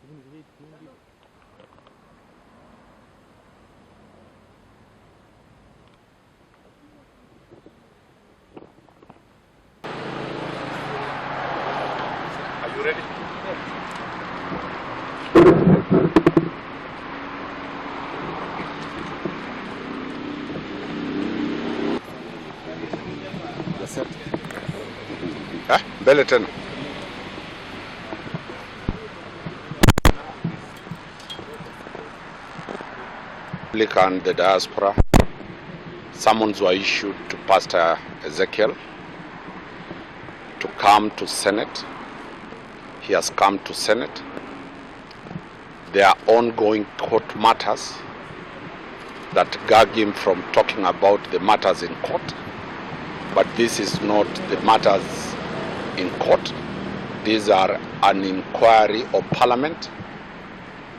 Are you ready? Mbele tena. And the diaspora, summons were issued to Pastor Ezekiel to come to Senate. He has come to Senate. There are ongoing court matters that gag him from talking about the matters in court. But this is not the matters in court. These are an inquiry of Parliament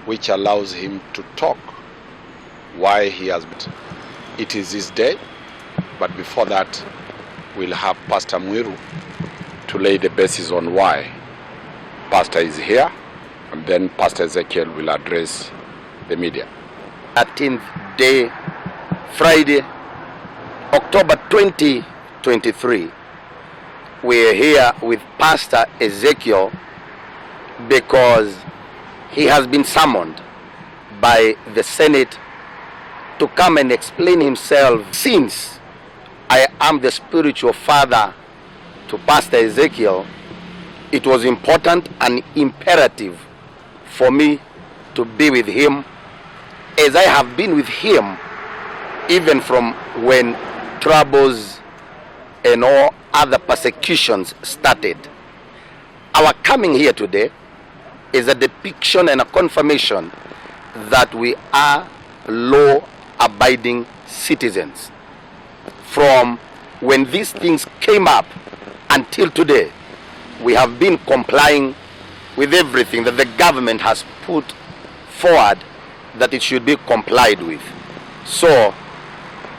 which allows him to talk why he has been. It is his day, but before that we'll have Pastor Mwiru to lay the basis on why Pastor is here, and then Pastor Ezekiel will address the media. 13th day, Friday, October 2023. We are here with Pastor Ezekiel because he has been summoned by the Senate to come and explain himself. Since I am the spiritual father to Pastor Ezekiel, it was important and imperative for me to be with him, as I have been with him even from when troubles and all other persecutions started. Our coming here today is a depiction and a confirmation that we are law-abiding citizens. From when these things came up until today, we have been complying with everything that the government has put forward that it should be complied with. So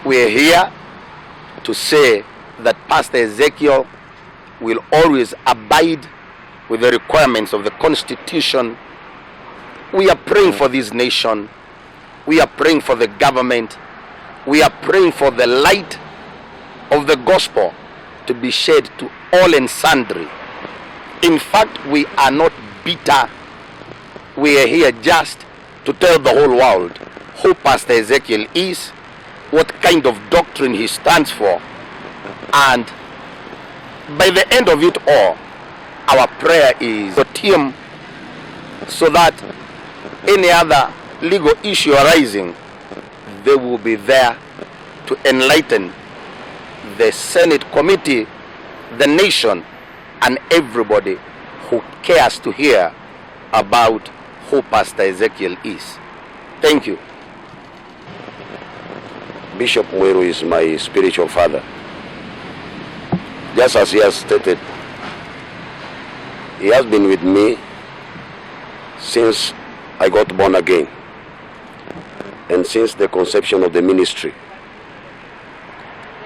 we are here to say that Pastor Ezekiel will always abide with the requirements of the Constitution. We are praying for this nation. We are praying for the government. We are praying for the light of the gospel to be shed to all and sundry. In fact, we are not bitter. We are here just to tell the whole world who Pastor Ezekiel is, what kind of doctrine he stands for, and by the end of it all, our prayer is for him, so that any other legal issue arising, they will be there to enlighten the Senate committee, the nation, and everybody who cares to hear about who Pastor Ezekiel is. Thank you. Bishop Mwiru is my spiritual father. Just as he has stated, he has been with me since I got born again and since the conception of the ministry.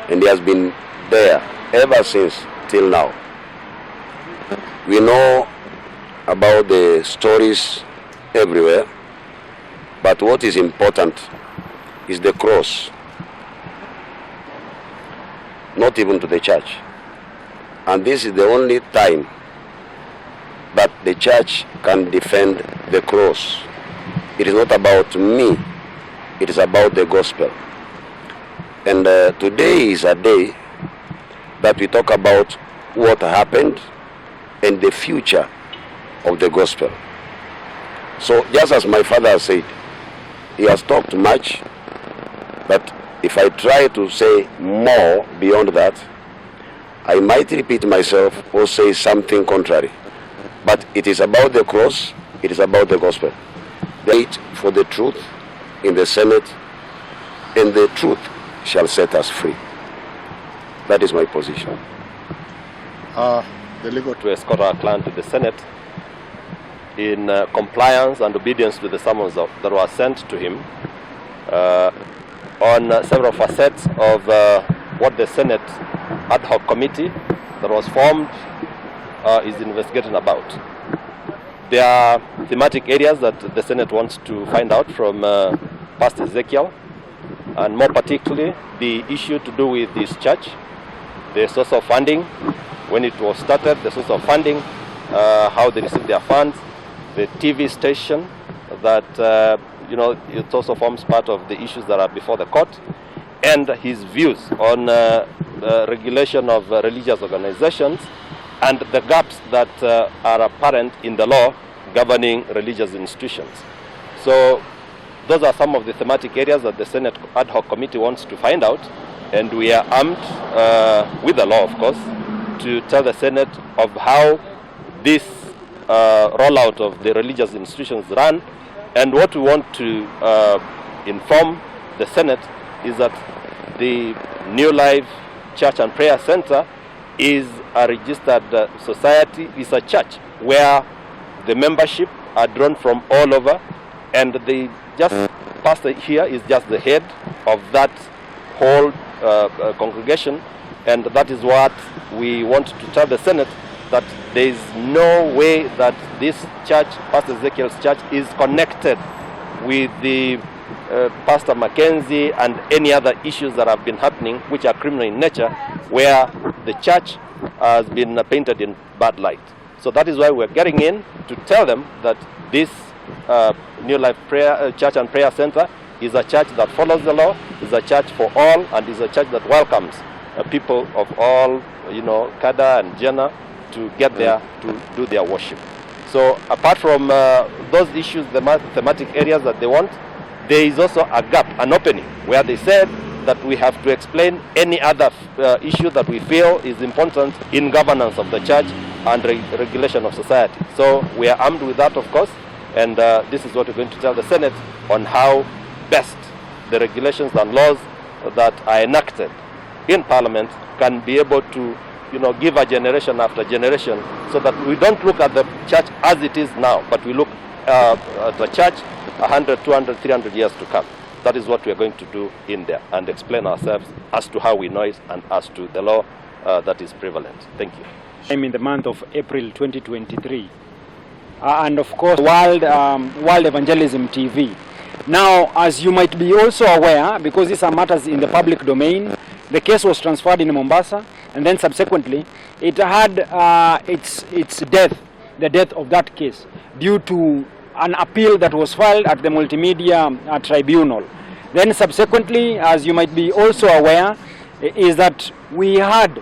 And he has been there ever since till now. We know about the stories everywhere, but what is important is the cross, not even to the church. And this is the only time that the church can defend the cross. It is not about me, it is about the gospel. And today is a day that we talk about what happened and the future of the gospel. So just as my father has said, he has talked much, but if I try to say more beyond that, I might repeat myself or say something contrary. But it is about the cross, it is about the gospel. Wait for the truth in the Senate, and the truth shall set us free. That is my position. The legal to escort our client to the Senate in compliance and obedience to the summons that were sent to him on several facets of what the Senate ad hoc committee that was formed is investigating about. There are thematic areas that the Senate wants to find out from Pastor Ezekiel, and more particularly the issue to do with this church, the source of funding, when it was started, the source of funding, how they received their funds, the TV station that it also forms part of the issues that are before the court, and his views on regulation of religious organizations and the gaps that are apparent in the law governing religious institutions. So those are some of the thematic areas that the Senate ad hoc committee wants to find out, and we are armed with the law, of course, to tell the Senate of how this rollout of the religious institutions run. And what we want to inform the Senate is that the New Life Church and Prayer Center is a registered society, is a church where the membership are drawn from all over, and the pastor here is just the head of that whole congregation, and that is what we want to tell the Senate, that there is no way that this church, Pastor Ezekiel's church, is connected with the Pastor Mackenzie and any other issues that have been happening which are criminal in nature, where the church has been painted in bad light. So that is why we're getting in to tell them that this New Life Church and Prayer Center is a church that follows the law, is a church for all, and is a church that welcomes people of all, cadre and gender to get there to do their worship. So apart from those issues, the thematic areas that they want, there is also a gap, an opening, where they said that we have to explain any other issue that we feel is important in governance of the church and regulation of society. So we are armed with that, of course, and this is what we're going to tell the Senate on how best the regulations and laws that are enacted in Parliament can be able to give a generation after generation, so that we don't look at the church as it is now, but we look at the church 100, 200, 300 years to come. That is what we are going to do in there, and explain ourselves as to how we know it and as to the law that is prevalent. Thank you. I'm in the month of April 2023, and of course World Evangelism TV. Now, as you might be also aware, because these are matters in the public domain, the case was transferred in Mombasa, and then subsequently it had its death, the death of that case, due to an appeal that was filed at the multimedia tribunal. Then subsequently, as you might be also aware, is that we had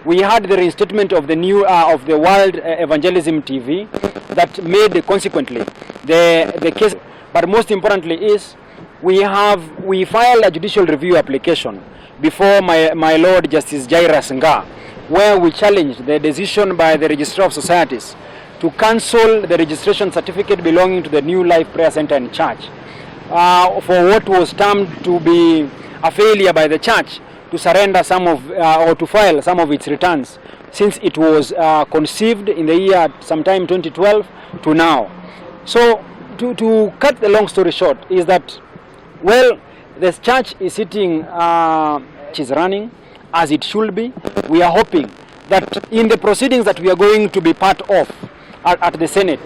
the reinstatement of the new of the World Evangelism TV that made consequently the case. But most importantly is we filed a judicial review application before my Lord Justice Jairus Nga, where we challenged the decision by the Registrar of Societies to cancel the registration certificate belonging to the New Life Prayer Center and Church for what was termed to be a failure by the church to surrender some of or to file some of its returns since it was conceived in the year sometime 2012 to now. So to cut the long story short is that, well, this church is sitting, is running as it should be. We are hoping that in the proceedings that we are going to be part of at the Senate,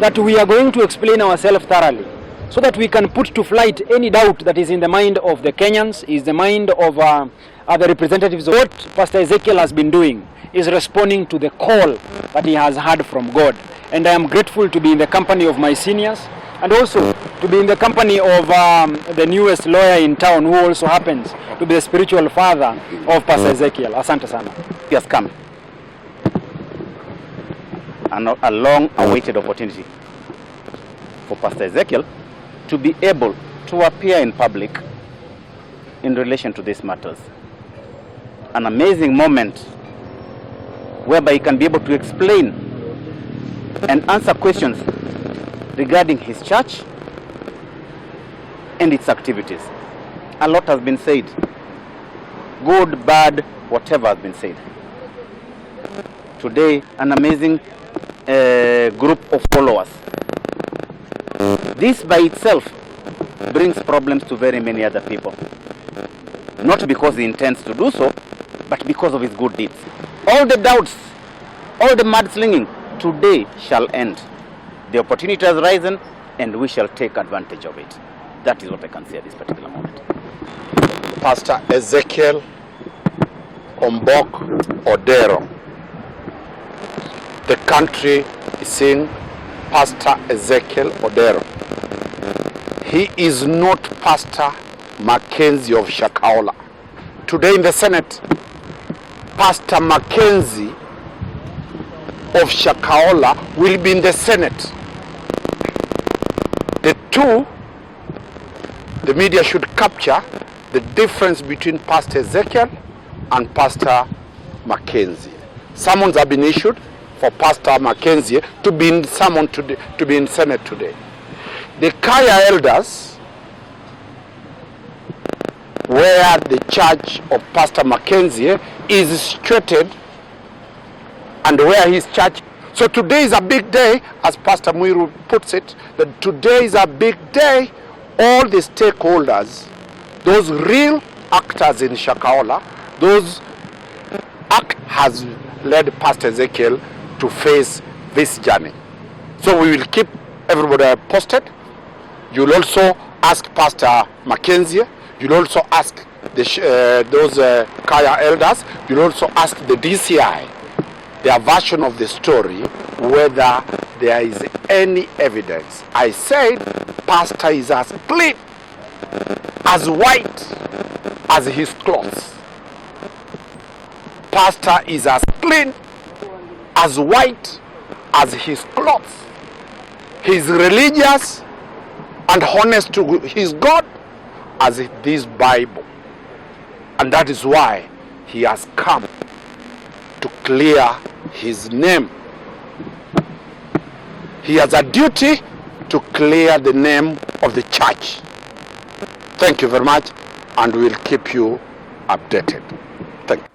that we are going to explain ourselves thoroughly, so that we can put to flight any doubt that is in the mind of the Kenyans, is the mind of the representatives. What Pastor Ezekiel has been doing is responding to the call that he has heard from God. And I am grateful to be in the company of my seniors, and also to be in the company of the newest lawyer in town, who also happens to be the spiritual father of Pastor Ezekiel. Asante sana. He has come. A long-awaited opportunity for Pastor Ezekiel to be able to appear in public in relation to these matters. An amazing moment whereby he can be able to explain and answer questions regarding his church and its activities. A lot has been said. Good, bad, whatever has been said. Today, an amazing group of followers. This by itself brings problems to very many other people. Not because he intends to do so, but because of his good deeds. All the doubts, all the mudslinging today shall end. The opportunity has risen and we shall take advantage of it. That is what I can say at this particular moment. Pastor Ezekiel Ombok Odero. The country is saying Pastor Ezekiel Odero. He is not Pastor Mackenzie of SHAKAHOLA. Today in the Senate, Pastor Mackenzie of SHAKAHOLA will be in the Senate. The two, the media should capture the difference between Pastor Ezekiel and Pastor Mackenzie. Summons have been issued for Pastor Mackenzie to be in Senate today. The Kaya elders, where the church of Pastor Mackenzie is situated and where his church. So today is a big day, as Pastor Muiru puts it, that today is a big day. All the stakeholders, those real actors in SHAKAHOLA, those has led Pastor Ezekiel to face this journey. So we will keep everybody posted. You'll also ask Pastor Mackenzie. You'll also ask those Kaya elders. You'll also ask the DCI their version of the story, whether there is any evidence. I said Pastor is as clean, as white as his clothes. Pastor is as clean, as white as his clothes. He is religious and honest to his God as this Bible. And that is why he has come to clear his name. He has a duty to clear the name of the church. Thank you very much, and we'll keep you updated. Thank you.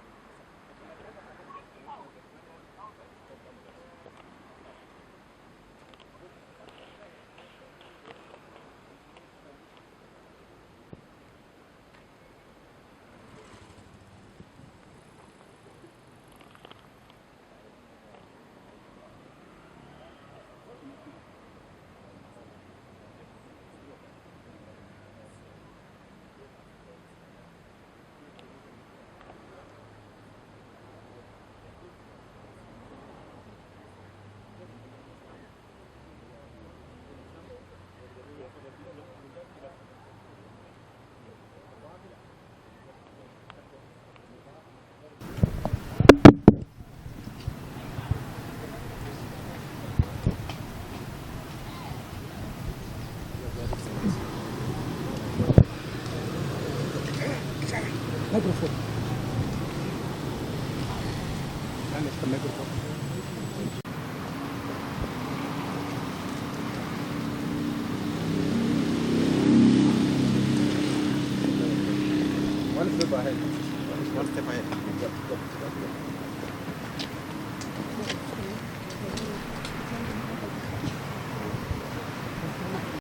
One step ahead.